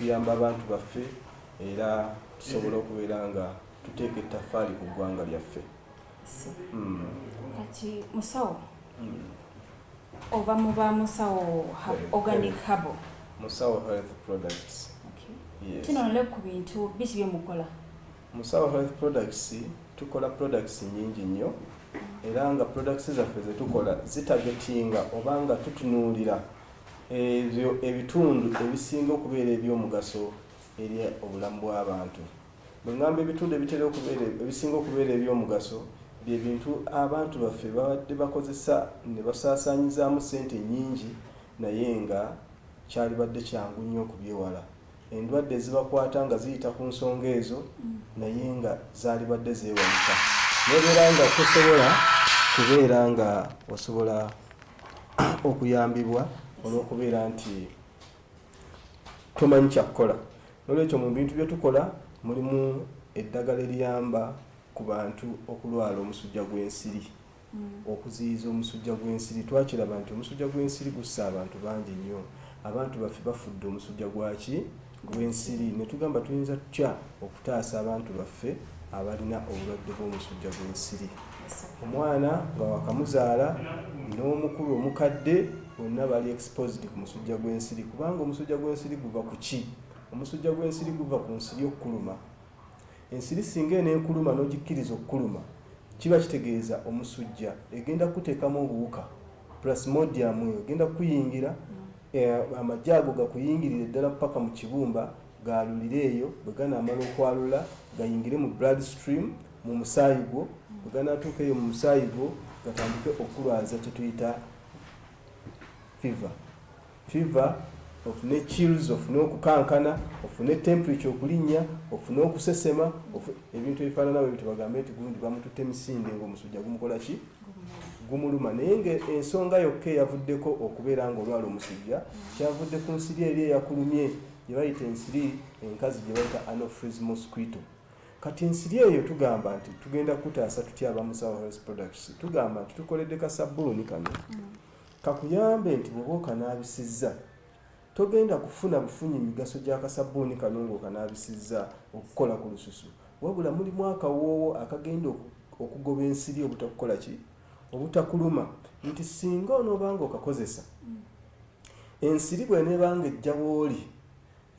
kuyamba abantu baffe era tusobola okubeera nga tuteeka ettaffaali ku ggwanga lyaffe. Kati musawo ova muba musawo organic herbal Musawo Health Products. Yes. Tunonole ku bintu biki byemukola? Musawo Health Products tukola products nyingi nnyo era nga products zaffe zetukola zitagetinga oba nga tutunuulira ebyo ebitundu ebisinga okubeera eby'omugaso eri obulamu bw'abantu. Bwe ngamba ebitundu ebisinga okubeera eby'omugaso bye bintu abantu baffe babadde bakozesa ne basaasaanyizaamu ssente nnyingi naye nga kyalibadde kyangu nnyo okubyewala. Endwadde ezibakwata nga ziyita ku nsonga ezo naye nga zaalibadde zeewanika. Nebeera nga tosobola kubeera nga osobola okuyambibwa olw'okubeera nti tomanyi kyakukola. Nolwekyo mu bintu bye tukola mulimu eddagala eriyamba ku bantu okulwala omusujja gw'ensiri. Okuziyiza omusujja gw'ensiri twakiraba nti omusujja gw'ensiri gussa abantu bangi nnyo. Abantu baffe bafudde omusujja gw'ensiri ne tugamba tuyinza tutya okutaasa abantu baffe abalina obulwadde bw'omusujja gw'ensiri. Omwana nga wakamuzaala n'omukulu omukadde bonna bali exposed ku musujja gw'ensiri kubanga omusujja gw'ensiri guva ku ki? Omusujja gw'ensiri guva ku nsiri okkuluma. Ensiri singa eneenkuluma n'ogikkiriza okkuluma kiba kitegeeza omusujja egenda kuteekamu obuwuka plasmodium eyo egenda kuyingira amajja ago gakuyingirire ddala paka mu kibumba gaalulire eyo bwe ganaamala okwalula gayingire mu blood stream mu musaayi gwo bwe ganaatuuka eyo mu musaayi gwo gatandike okulwaza kye tuyita fever ofune chills ofune okukankana ofune temperature okulinnya ofune okusesema ebintu ebifaanana bwe bitubagambe nti gundi bamututte emisinde ng'omusujja gumukola ki? Gumuluma. Naye ng'ensonga yokka eyavuddeko okubeera ng'olwala omusujja kyavudde ku nsiri eri eyakulumye gye bayita ensiri enkazi gye bayita Anopheles mosquito. Kati ensiri eyo tugamba nti tugenda kutaasa tutya aba Musawo Health Products. Tugamba nti tukoledde kasabbuuni kano kakuyambe nti bw'oba okanaabisizza togenda kufuna bufunyi migaso gya kasabbuuni kano ng'okanaabisizza okukola ku lususu, wabula mulimu akawoowo akagenda okugoba ensiri obutakukola ki? Obutakuluma. Nti singa onoobanga okakozesa ensiri bw'eneebanga ejja bw'oli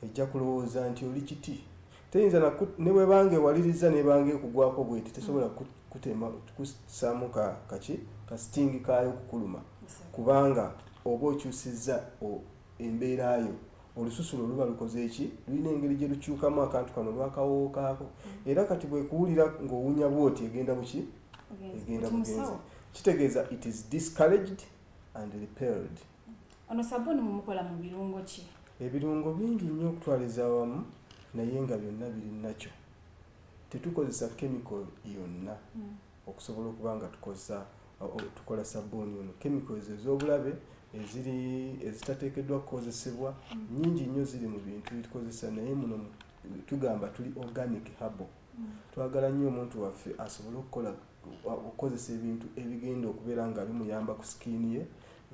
ejja kulowooza nti oli kiti. Teyinza ne bwebanga ewaliriza n'ebanga ekugwako bweti tesobola kutema kussaamu kasitingi kaayo okukuluma kubanga oba okyusizza embeera yo olususu lwo luba lukoze eki? Lulina engeri gye lukyukamu akantu kano lwakawoowo kaako era kati bwekuwulira ng'owunya bwoti egenda buki? Egenda bugenzi. Kitegeeza it is discouraged and repelled. Ono sabbuuni mumukola mu birungo ki? Ebirungo bingi nnyo okutwaliza awamu naye nga byonna birinakyo. Tetukozesa chemical yonna okusobola okuba nga tukola sabbuuni ono. Chemicals ez'obulabe ezitateekeddwa kukozesebwa nyingi nnyo ziri mu bintu bitukozesa naye muno tugamba tuli organic herbal. Twagala nnyo omuntu waffe asobole okukozesa ebintu ebigenda okubeera nga bimuyamba ku skin ye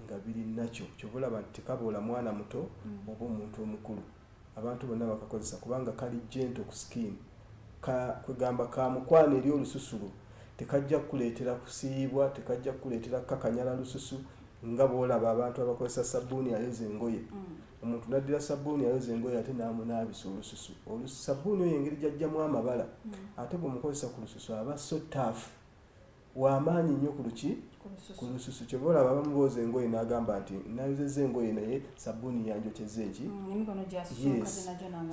nga biri nakyo. Kyova olaba nti tekaboola mwana muto oba omuntu omukulu. Abantu bonna bakakozesa kubanga kali gentle ku skin. Kwegamba kamukwana eri olususu tekajja kukuleetera kusiibwa, tekajja kukuleetera kakanyala lususu nga bw'olaba abantu abakozesa sabbuuni ayoza engoye. Omuntu naddira sabbuuni ayoza engoye ate n'amunaabisa olususu. Sabbuuni oyo engeri gy'ajjamu amabala ate bw'omukozesa ku lususu aba so tough w'amaanyi nnyo ku luki? Ku lususu. Kyova olaba abamu booza engoye n'agamba nti nayozezza engoye naye sabbuuni yanjokyezza eki? Yes.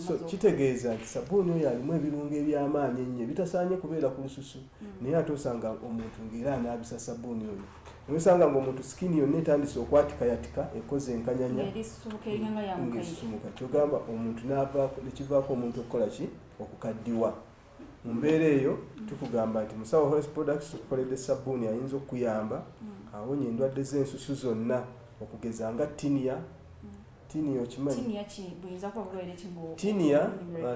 So kitegeeza nti sabbuuni oyo alimu ebirungo eby'amaanyi ennyo ebitasaanye kubeera ku lususu naye ate osanga omuntu ng'era anaabisa sabbuuni oyo. Nosanga ng'omuntu skin yonna etandise okwatikayatika ekoze enkanyanya ng'esumuka. Kyogamba omuntu nekivaako omuntu okukola ki? Okukaddiwa. Mu mbeera eyo tukugamba nti Musawo Health Products tukukoledde sabbuuni ayinza okuyamba awonya endwadde z'ensusu zonna okugeza nga tinia okimanyi?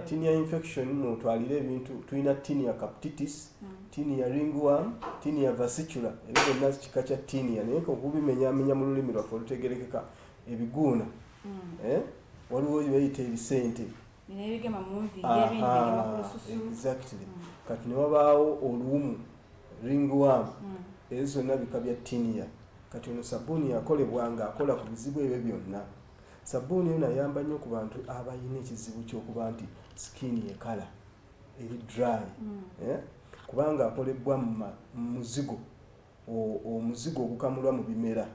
Tinia infection mutwalire ebintu tulina tinia captitis, tinia ringworm, tinia versicolor. Ebyo byonna kika kya tinia naye okubimenyamenya mu lulimi lwaffe olutegerekeka ebiguuna. Waliwo bayita ebisente bino ebigema mu nviiri ebindi bigema ku lususu. Exactly. Kati ne wabaawo oluwumu ringworm ezo zonna bika bya tiniya. Kati ono sabbuuni yakolebwa ng'akola ku bizibu ebyo byonna. Sabbuuni eno ayamba nnyo ku bantu abayina ekizibu ky'okuba nti skin ekala eri dry. Kubanga akolebwa mu muzigo, omuzigo ogukamulwa mu bimera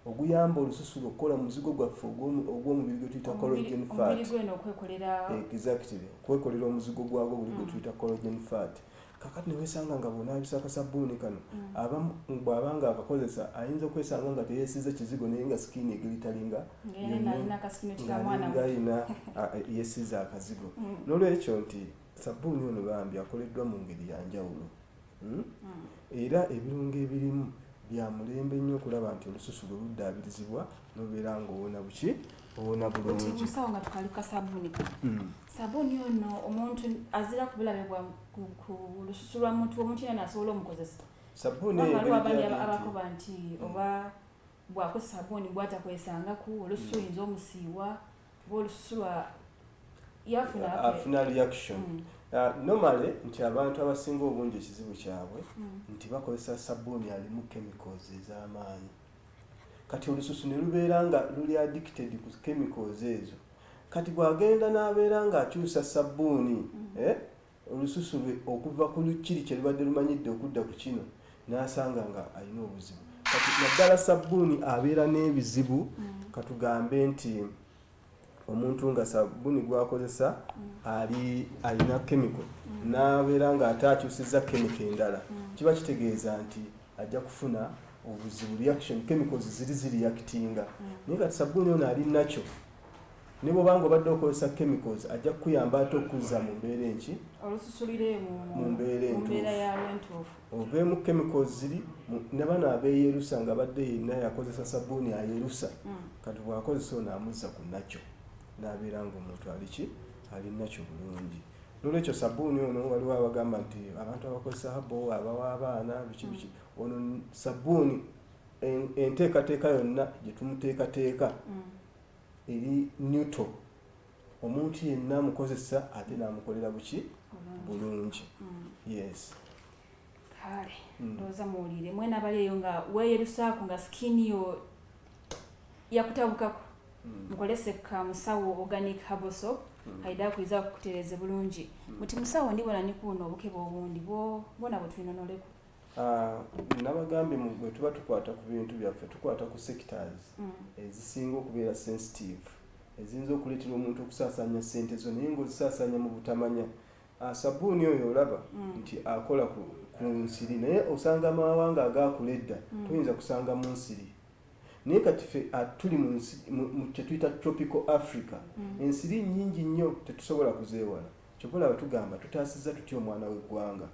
oguyamba olususu okukola muzigo gwaffe ogw'omubiri gwe tuyita collagen fat. Omubiri gweno okwekolera. Exactly. Okwekolera omuzigo gwagwo gwe tuyita collagen fat. Kakati ne weesanga nga bw'onaabisa akasabbuuni kano abamu bw'abanga akakozesa ayinza okwesanga nga teyeesiza kizigo naye nga skin egiritalinga ng'ayina yeesiza akazigo. N'olwekyo nti sabbuuni ono bambi akoleddwa mu ngeri ya njawulo. Era ebirungo ebirimu bya mulembe nnyo okulaba nti olususu lwe luddaabirizibwa n'obeera ng'owona buki owona bulungi. Musawo nga tukali ku kasabbuuni kano. Sabbuuni ono omuntu azira kubulabibwa ku lususu lwa muntu omuntu yenna asobola omukozesa. Sabbuuni waliwo abandi abakoba nti oba bw'akozesa sabbuuni bw'atakwesangako olususu oyinza omusiiwa oba olususu lwa afuna reaction. Normally nti abantu abasinga obungi ekizibu kyabwe nti bakozesa sabbuuni alimu chemicals ez'amaanyi. Kati olususu ne lubeera nga luli addicted ku chemicals ezo. Kati bw'agenda n'abeera ng'akyusa sabbuuni olususu lwe okuva ku lukiri kye lubadde lumanyidde okudda ku kino n'asanga nga alina obuzibu. Kati naddala sabbuuni abeera n'ebizibu. Katugambe nti omuntu nga sabbuuni gwakozesa alina chemical n'abeera nga ate akyusizza chemical endala, kiba kitegeeza nti ajja kufuna obuzibu, reaction chemicals ziri reactinga. Naye kati sabbuuni ono ali nakyo ne bw'obanga obadde okozesa chemicals ajja kukuyamba ate okuzza mu mbeera enki olususulire mu mbeera entuufu. oveemu chemicals ziri ne bano abeeyerusa nga badde yenna yakozesa sabbuuni ayerusa. Kati bw'akozesa ono amuzza ku nakyo n'abeera ng'omuntu ali nakyo bulungi. N'olwekyo sabbuuni ono waliwo abagamba nti abantu abakozesa habo abawa abaana biki ono sabbuuni enteekateeka yonna gye tumuteekateeka eri neutral. Omuntu yenna amukozesa ate n'amukolera buki bulungi. Yes. Kale ndowooza muwulire mwena abali eyo nga weeyerusaako nga skin yo yakutabukako mukolese ka musawo organic herbal soap kaida kuiza kukutereze bulungi. Muti musawo ndibona nikuno obukebe obundi bona butwinonoleko. Nabagambi bwe tuba tukwata ku bintu byaffe tukwata ku sectors ezisinga okubeera sensitive eziyinza okuleetera omuntu okusaasanya ssente zo naye ng'ozisaasanya mu butamanya. Sabbuuni oyo olaba nti akola ku nsiri naye osanga amawanga agaakula edda toyinza kusanga mu nsiri. Naye kati ffe tuli mu kye tuyita tropical Africa, ensiri nnyingi nnyo tetusobola kuzeewala. Kyokkola batugamba tutaasizza tutya omwana w'eggwanga,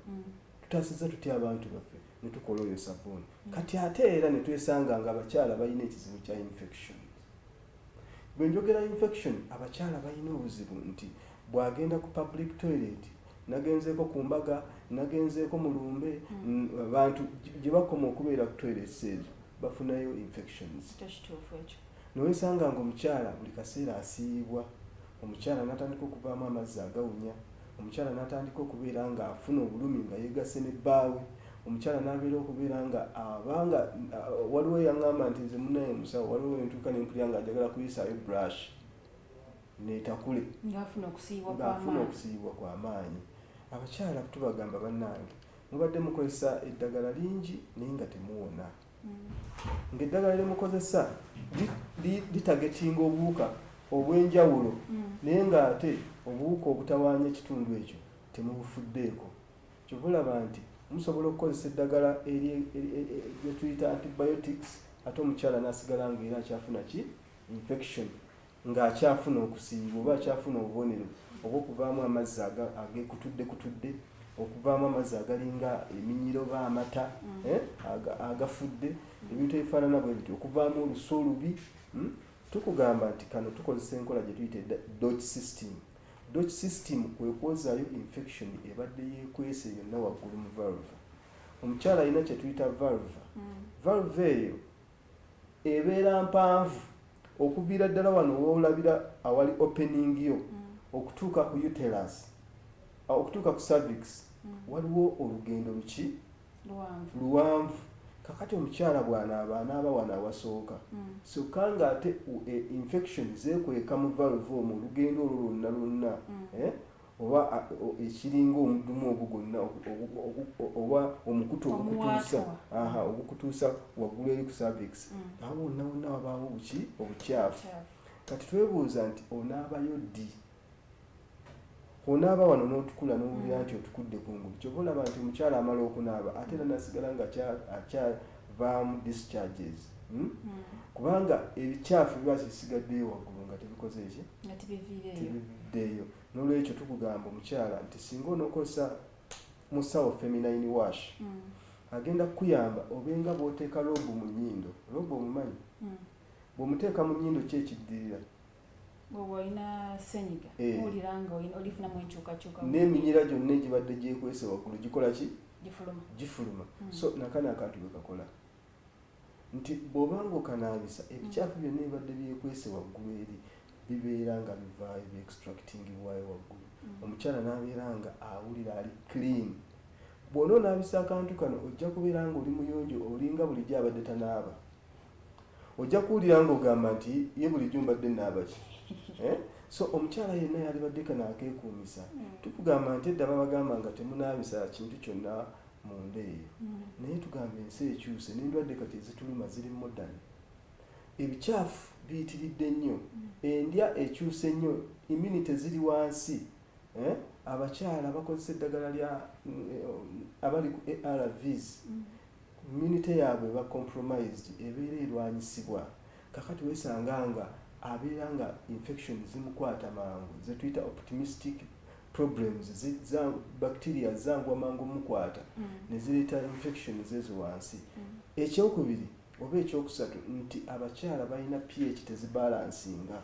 tutaasizza tutya abantu baffe ne tukola oyo sabbuuni. Kati ate era ne twesanga nga abakyala balina ekizibu kya infection. Bwe njogera infection, abakyala balina obuzibu nti bw'agenda ku public toilet, nagenzeeko ku mbaga, nagenzeeko mu lumbe, abantu gye bakoma okubeera ku toilets ezo bafunayo infections. Noesanga ng'omukyala buli kaseera asiibwa, omukyala n'atandika okuvaamu amazzi agawunya, omukyala n'atandika okubeera nga afuna obulumi nga yeegase ne bbaawe, omukyala n'abeera okubeera nga abanga waliwo yaŋŋamba nti nze munnaye musawo waliwo entuuka n'empulira nga njagala kuyisaayo brush neetakule ng'afuna okusiibwa kw'amaanyi. Abakyala tubagamba bannange mubadde mukozesa eddagala lingi naye nga temuwona. Ng'eddagala lyemukozesa litagetinga obuwuka obw'enjawulo naye ng'ate obuwuka obutawaanya ekitundu ekyo temubufuddeeko. Kyova olaba nti musobola okukozesa eddagala lye tuyita antibiotics ate omukyala n'asigala ng'era akyafuna infection ng'akyafuna okusiibwa oba akyafuna obubonero oba okuvaamu amazzi agekutudde okuvaamu amazzi agalinga eminyiro ba amata agafudde ebintu ebifaanana bwe bityo okuvaamu olusu olubi. Tukugamba nti kano tukozesa enkola gye tuyita Dutch system. Dutch system kwe kwozaayo infection ebadde yeekwese yonna waggulu mu valve. Omukyala alina kye tuyita valve. Valve eyo ebeera mpanvu okuviira ddala wano woolabira awali opening yo okutuuka ku uterus okutuuka ku cervix waliwo olugendo luwanvu. Kakati omukyala bw'anaaba wano awasooka kyokka ng'ate infection zeekweka mu valve omwo olugendo olwo lwonna oba ekiringa omudumu ogwo gwonna oba omukutu ogukutuusa waggulu eri ku cervix awo wonna wabaawo obukyafu. Kati twebuuza nti onaabayo ddi? Onaaba wano n'otukula n'owulira nti otukudde kungulu, kyova olaba nti omukyala amala okunaaba ate era nasigala nga akyavaamu discharges kubanga ebikyafu biba bisigaddeyo waggulu nga tebikoze eki tebivuddeeyo. N'olwekyo tukugamba omukyala nti singa onookozesa musawo feminine wash agenda kukuyamba obenga bw'oteeka lobu mu nnyindo. Lobu omumanyi? Bw'omuteeka mu nnyindo ki ekiddirira? Olina senyiga oliranga olifunamu enkyukakyuka n'eminyira gyonna egibadde gyekwese waggulu gikola ki? Gifuluma. So nakano akantu bwe kakola nti bw'obanga okanaabisa ebikyafu byonna ebibadde byekwese waggulu eri bibeera nga bivaayo bi-extractingibwayo waggulu. Omukyala n'abeera nga awulira ali clean. Bw'onoonaabisa akantu kano ojja kubeera nga oli muyonjo olinga bulijjo abadde tanaaba. Ojja kuwulira ng'ogamba nti ye bulijjo mbadde naaba ki? So omukyala yenna yalibadde kano akeekuumisa. Tukugamba nti edda babagamba nga temunaabisa kintu kyonna munda eyo. Naye tugamba ensi ekyuse n'endwadde kati ezituluma ziri modern. Ebikyafu biyitiridde nnyo, endya ekyuse nnyo, immunity ziri wansi. Abakyala bakozesa eddagala lya abali ku ARVs, immunity yaabwe eba compromised, ebeera erwanyisibwa. Kakati weesanga nga abeera nga infection zimukwata mangu ze tuyita optimistic problems za bacteria zangwa mangu mukwata ne zireeta infections ezo wansi. Ekyokubiri oba ekyokusatu nti abakyala balina pH tezibalansinga.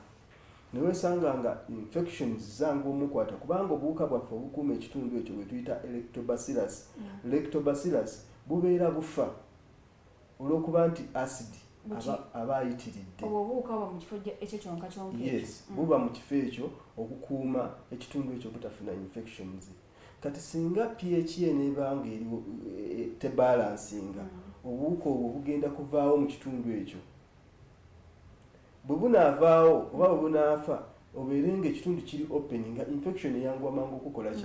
Neweesanga nga infections zangwa omukwata kubanga obuwuka bwaffe obukuuma ekitundu ekyo bwe tuyita lactobacillus. Lactobacillus bubeera bufa olw'okuba nti acid aba ayitiridde. Obuwuka buba mu kifo ekyo kyonka kyonka. Yes, buba mu kifo ekyo okukuuma ekitundu ekyo butafuna infections. Kati singa pH n'ebanga eriwo tebalansinga obuwuka obwo bugenda kuvaawo mu kitundu ekyo. Bwe bunaavaawo oba bwe bunaafa obeere ng'ekitundu kiri open nga infection eyangwa mangu okukola ki?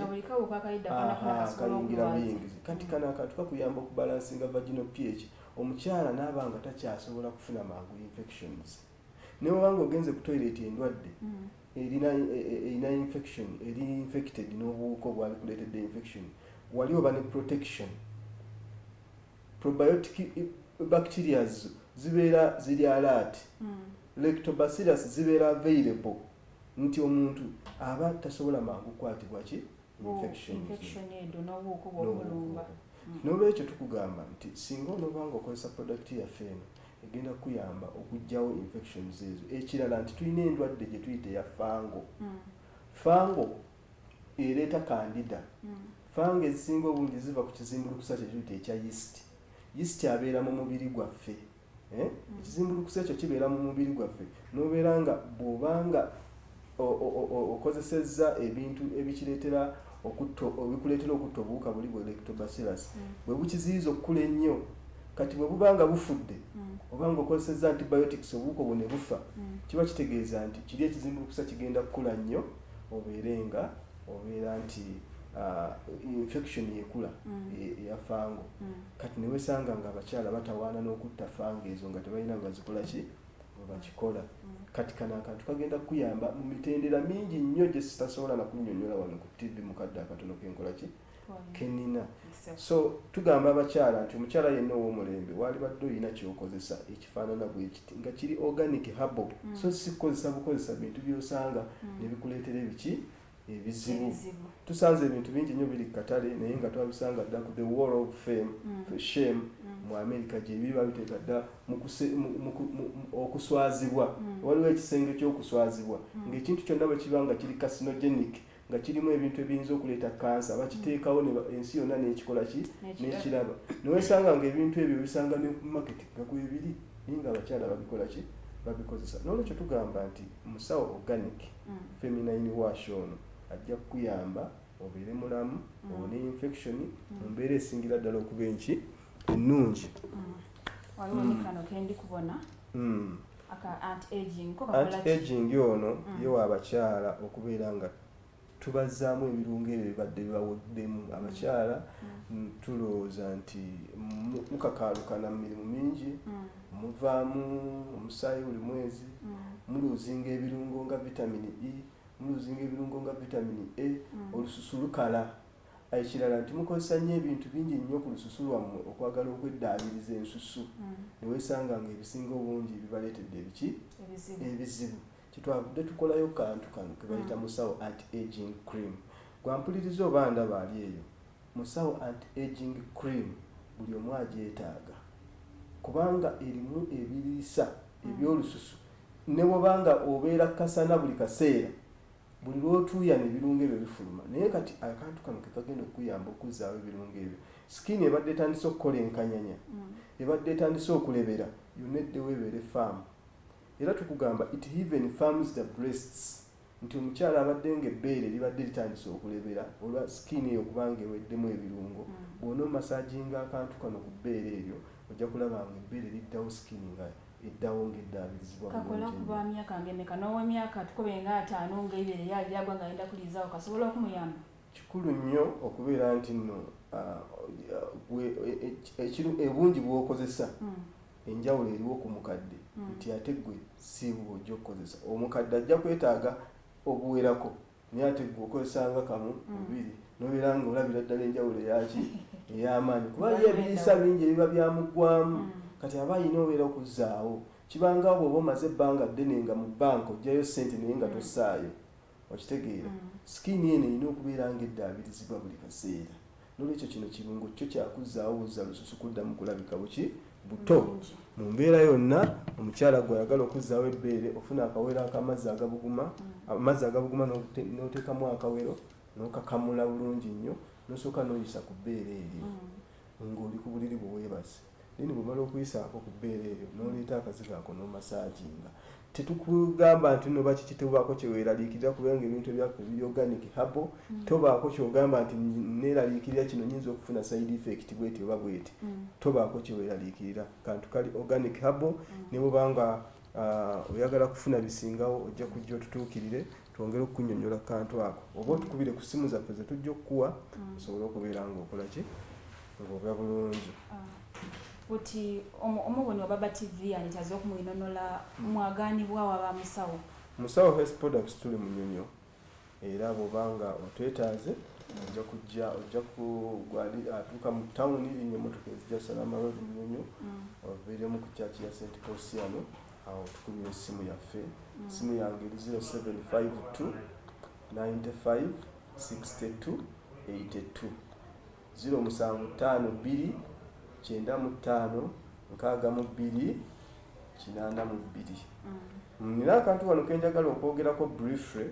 Kayingira buyingizi. Kati kano akantu kakuyamba okubalansinga vaginal pH. Omukyala n'aba nga takyasobola kufuna mangu infections. Ne bw'obanga ogenze ku toilet endwadde erina infection eri infected n'obuwuka obwabikuleetedde infection, wali oba ne protection. Probiotic bacteria zibeera ziri alert. Lactobacillus zibeera available nti omuntu aba tasobola mangu kukwatibwa ki? Infection edo n'obuwuka bw'obulumba. N'olwekyo tukugamba nti singa onoobanga okozesa product yaffe eno egenda kuyamba okuggyawo infections ezo. Ekirala nti tulina endwadde gye tuyita eya fango. Fango ereeta candida. Fango ezisinga obungi ziva ku kizimbulukusa kye tuyita ekya yeast. Yeast abeera mu mubiri gwaffe. Ekizimbulukusa ekyo kibeera mu mubiri gwaffe. N'obeera nga bw'obanga okozesezza ebintu ebikireetera ebikuleetera okutta obuwuka buli bwe lactobacillus, bwe bukiziyiza okukula ennyo, kati bwe bubanga bufudde obanga okozesezza antibiotics obuwuka obwo ne bufa, kiba kitegeeza nti kiri ekizimbulukusa kigenda kukula nnyo obeera nti infection yekula eya fango. Kati neweesanga nga abakyala batawaana n'okutta fango ezo nga tebalina bazikola ki? Bakikola. Kati kano akantu kagenda kuyamba mu mitendera mingi nnyo gye sitasobola na kunnyonnyola wano ku TV mukadde akatono kenkola ki? Kenina. So tugamba abakyala nti omukyala yenna ow'omulembe waalibadde olina kyokozesa ekifaanana bwe kiti nga kiri organic herbal. So si kukozesa bukozesa bintu by'osanga ne bikuleetera ebiki? Ebizibu. Tusanze ebintu bingi nnyo biri ku katale naye nga twabisanga dda ku the wall of shame mu America gye biba biteeka dda okuswazibwa. Waliwo ekisenge ky'okuswazibwa ng'ekintu kyonna bwe kiba nga kiri carcinogenic nga kirimu ebintu ebiyinza okuleeta kansa bakiteekawo ensi yonna n'ekikola ki? N'ekiraba. Neweesanga ng'ebintu ebyo bisanga ne ku market nga kwebiri naye nga abakyala babikola ki? babikozesa. N'olwekyo tugamba nti musawo organic feminine wash ono ajja kukuyamba obeere mulamu obone infection mu mbeera esingira ddala okuba ennungi. Waliwo ne kano kendi kubona aka anti-aging ono yewa abakyala okubeera nga tubazaamu ebirungo ebyo bibadde bibawoddemu. Abakyala tulowooza nti mukakaalukana mu mirimu mingi, muvaamu omusaayi buli mwezi, muluuzinga ebirungo nga vitamini E, muluuzinga ebirungo nga vitamini A, olususu lukala. Ekirala nti mukozesa nnyo ebintu bingi nnyo ku lususu lwammwe okwagala okweddaabiriza ensusu, ne weesanga nga ebisinga obungi bibaleetedde ebizibu. Kyetwavudde tukolayo kantu kano ke bayita musawo anti-aging cream. Gwampuliriza oba ndaba ali eyo. Musawo anti-aging cream buli omu agyetaaga kubanga erimu ebiriisa ebyolususu, ne bw'obanga obeera kasana buli kaseera, buli lw'otuuya n'ebirungo ebyo bifuluma. Naye kati akantu kano ke kagenda okuyamba okuzzaawo ebirungo ebyo. Skin ebadde etandise okukola enkanyanya, ebadde etandise okulebera, yonna eddewo ebeere faamu. Era tukugamba it even firms the breasts, nti omukyala abadde ng'ebbeere libadde litandise okulebera olwa skin eyo kubanga eweddemu ebirungo. Bw'ona omasaaginga akantu kano ku bbeere eryo ojja kulaba nga ebbeere liddawo skin nga eddawo ng'eddaabirizibwa. Kakola kuba myaka ng'emeka n'ow'emyaka tukobe nga 5 ng'ebbeere yali lyagwa ng'ayenda kulizaawo kasobola okumuyamba. Kikulu nnyo okubeera nti nno obungi bw'okozesa enjawulo eriwo ku mukadde, nti ate gwe si bw'ojja okukozesa. Omukadde ajja kwetaaga obuwerako, naye ate gwe okozesanga kamu bubiri n'obeera nga olabira ddala enjawulo ey'amaanyi kuba ye ebiriisa bingi ebiba byamuggwamu. Kati aba ayina obeera okuzzaawo. Kibanga bw'oba omaze ebbanga ddene nga mu bbanka ojjayo ssente naye nga tossaayo. Okitegeera? Skin eno erina okubeera ng'eddaabirizibwa buli kaseera. N'olwekyo kino kirungo kyo kyakuzzaawo buzza lususu kuddamu kulabika buto. Mu mbeera yonna omukyala gw'ayagala okuzzaawo ebbeere ofuna akawero ak'amazzi agabuguma, amazzi agabuguma n'oteekamu akawero n'okakamula bulungi nnyo n'osooka n'oyisa ku bbeere eryo ng'oli ku buliri bwe weebase. Then bw'omala okuyisaako ku bbeere eryo n'oleeta akazigo ako n'omasaaginga. Tetukugamba nti nno baki kitubaako kyeweeraliikirira kubanga ebintu ebyaffe biri organic herbal, tobaako ky'ogamba nti neeraliikirira kino nyinza okufuna side effect bweti oba bweti. Tobaako kyeweeraliikirira. Kantu kali organic herbal, ne bw'obanga oyagala kufuna bisingawo ojja kujja otutuukirire twongere okukunnyonnyola kantu ako. Oba otukubire ku ssimu zaffe ze tujja okukuwa osobole okubeera ng'okola ki? Ng'oba bulungi. Uti omuboni wa Baba TV anitaze okumwinonola mwagaanibwa waba musawo. Musawo Health Products tuli Munyonyo era bw'obanga otwetaaze ojja gwali atuuka mu town erinnya emmotoka ezijja Salama Road Munyonyo obeeremu ku church ya St. Paulsiano. Awo tukubira essimu yaffe. Essimu yange eri 0752 95 62 82 0752 95 62 82. Nina akantu wano ke njagala okwogerako briefly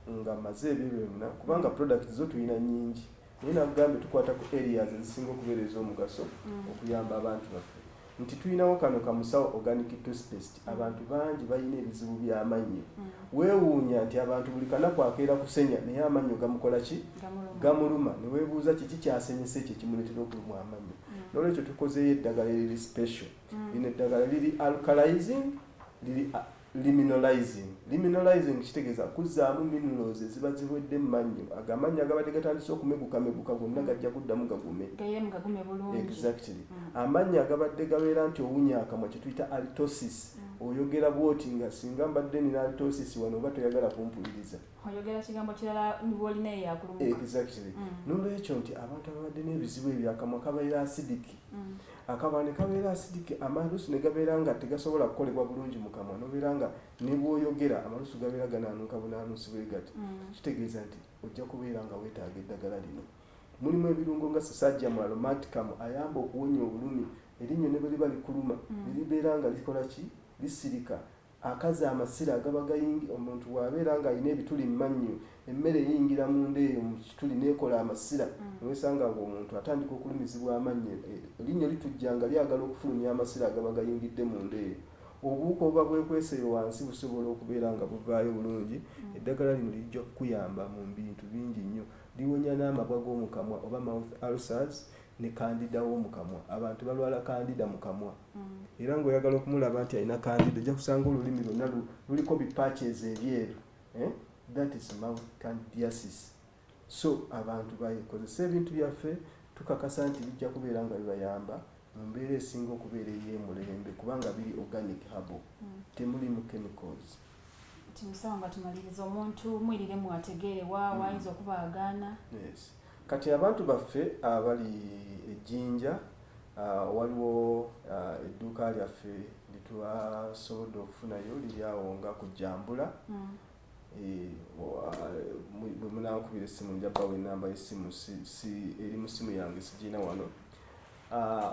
nga maze ebyo byonna kubanga products zo tulina nnyingi, naye nakugambe tukwata ku areas ezisinga okubeera ez'omugaso okuyamba abantu baffe. Nti tulinawo kano kamusawo organic toothpaste. Abantu bangi balina ebizibu by'amannyo. Weewuunya nti abantu buli kanaku akeera kusenya naye amannyo gamukola ki? Gamuluma. Ne weebuuza kiki kyasenyese ekyo kimuleetera okulumwa amannyo. N'olwekyo tukozeeyo eddagala eriri special. Lino eddagala liri alkalizing, liri liminalizing. Liminalizing kitegeeza kuzzaamu minerals eziba ziwedde mu mannyo. Agamannyo agabadde gatandise okumegukameguka gonna gajja kuddamu gagume. Exactly. Amannyo agabadde gabeera nti owunya akamwa kye tuyita halitosis. Oyogera bw'oti nga singa mbadde nina halitosis wano oba toyagala kumpuliriza. Oyogera kigambo kirala nibolina eyakulumuka. Exactly. N'olwekyo nti abantu ababadde n'ebizibu ebyakamwa kabeera acidic. Akaba ne kabeera acidic, amalusu ne gabeera nga tegasobola kukolebwa bulungi mu kamwa. N'obeera nga ne bw'oyogera amalusu gabeera ganaanuuka bunaanuusi bwe gati. Kitegeeza nti ojja kubeera nga weetaaga eddagala lino. Mulimu ebirungo nga sisajjamu aromaticum ayamba okuwonya obulumi. Erinnyo ne bwe liba likuluma libeera nga likola ki? Lisirika. Akaza amasira agaba gayingi omuntu bw'abeera nga alina ebituli mu mannyo, emmere eyingira munda eyo mu kituli n'ekola amasira, n'osanga ng'omuntu atandika okulumizibwa amannyo. Erinnyo litujja nga lyagala okufulumya amasira agaba gayingidde munda eyo. obuwuka oba bwekweseeyo wansi busobola okubeera nga buvaayo bulungi. Eddagala lino lijja kukuyamba mu bintu bingi nnyo. Liwonya n'amabwa g'omu kamwa oba mouth ulcers ne candida w'omu kamwa. Abantu balwala candida mu kamwa. Era ng'oyagala okumulaba nti alina candida ojja kusanga olulimi lwonna luliko bipatches ebyeru. That is mouth candidiasis. So abantu bakozesa ebintu byaffe tukakasa nti bijja kubeera nga bibayamba mu mbeera esinga okubeera ey'emulembe kubanga biri organic herbal. Temulimu chemicals. Musawo nga tumaliriza omuntu mwirire mwategeere wayinza okubaagaana. Yes. Kati abantu baffe abali Ejjinja waliwo edduuka lyaffe litwasobodde okufunayo liri awo nga ku Jambula. Bwe munankubira essimu njabawo enamba y'essimu eri mu ssimu yange sigina wano.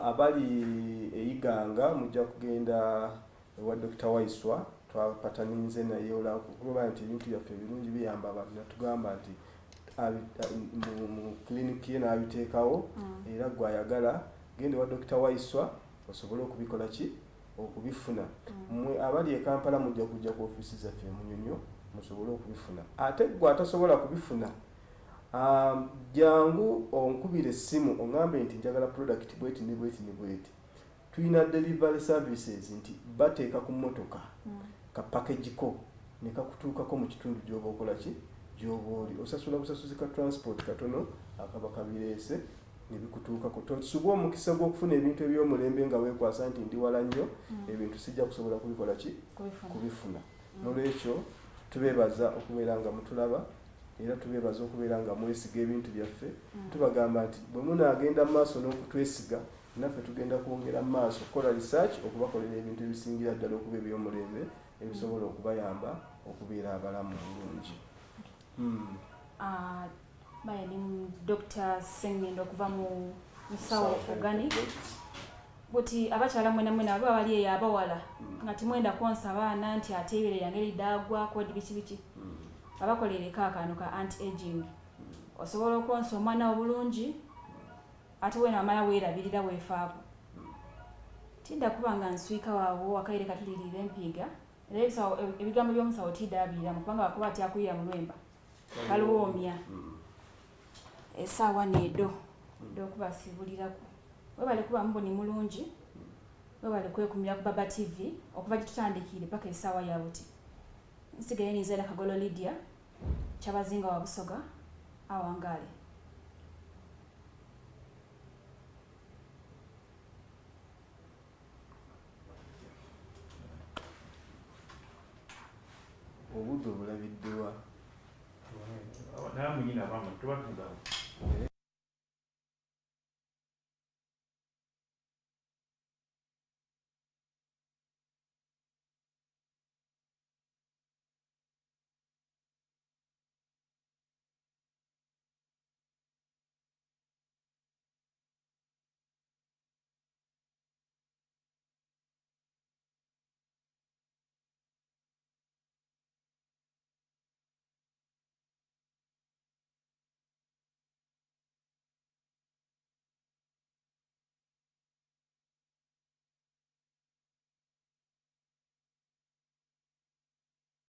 Abali Eyiganga mujja kugenda ewa Dr. Waiswa twapataninze naye olw'okuba nti ebintu byaffe ebirungi biyamba abantu natugamba nti mu klinikii ye n'abiteekawo era gwayagala genda ewa Dr. Waiswa osobole okubikola ki okubifuna. Mmwe abali e Kampala mujja kujja ku ofiisi zaffe Munyonyo musobole okubifuna. Ate gwe atasobola kubifuna jangu onkubira essimu ongambe nti njagala product bweti ne bweti ne bweti. Tuyina delivery services nti bateeka ku mmotoka ka package ko ne kakutuukako mu kitundu gy'oba okola ki gy'oba oli. Osasula busasuzi ka transport katono akaba kabireese ne bikutuukako. Tosuba omukisa gw'okufuna ebintu eby'omulembe nga weekwasa nti ndi wala nnyo ebintu sijja kusobola kubikola ki kubifuna. N'olwekyo tubeebaza okubeera nga mutulaba era tubeebaza okubeera nga mwesiga ebintu byaffe. Tubagamba nti bwe munaagenda mu maaso n'okutwesiga naffe tugenda kwongera mu maaso okukola research okubakolera ebintu ebisingira ddala okuba eby'omulembe ebisobola okubayamba okubeera abalamu bulungi. Baye ni Dr. Sengendo okuva mu Musawo Organic. Buti abakyala mwena abo abali eyo abawala nga timwenda konsa abaana nti ate ebire yange lidagwa kodi biki abakolere kaakano ka anti-aging. Osobola okonsa omwana obulungi ate wena amala weerabirira weefaako. Tidda kuba nga nswika waawo wakaire katulirira empiga era ebigambo by'omusawo tiddaabiriramu kubanga wakuba atyakuyira mu lwemba kaluwoomya essaawa needo okubasiibulirako. Webale kuba mboni mulungi, webale kwekumira ku Baba TV okuva gitutandikire paka essaawa ya buti. Nsigaye nizera Kagolo Lydia Kyabazinga wa Busoga Awangale. Obudde obulabiddewa. Namwe nyina abamu tubatunda.